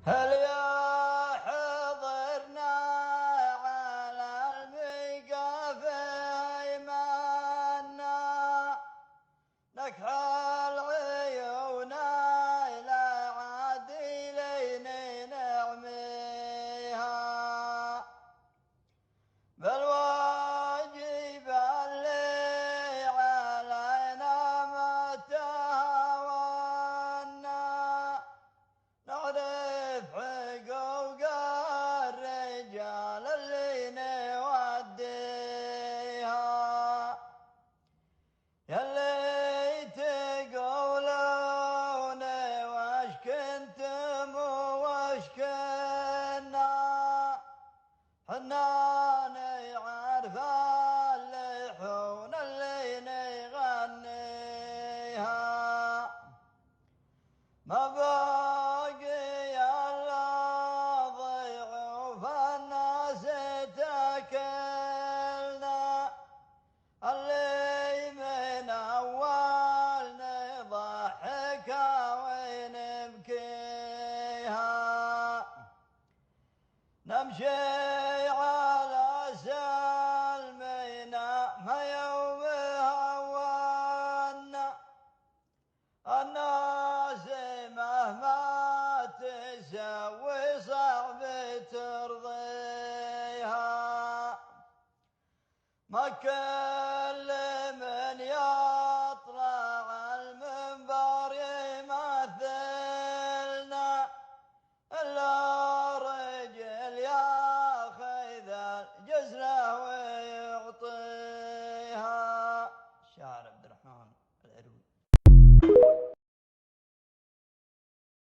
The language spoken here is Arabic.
هل يا حضرنا على الميقاف أيمنا نكحل عيونا إلى عديلين نعميها بالواجب اللي علينا ما تهاونا نعرف حقوق الرجال اللي نوديها يلي تقولون وش كنتم وش كنا حنا نعرف اللحون اللي نغنيها ما باقي الا ضيوف الناس تاكلنا اللي من اول نضحكها ونبكيها نمشي على سلمنا ما يوم هوانا الناس مهما تسوي صعب ترضيها مكة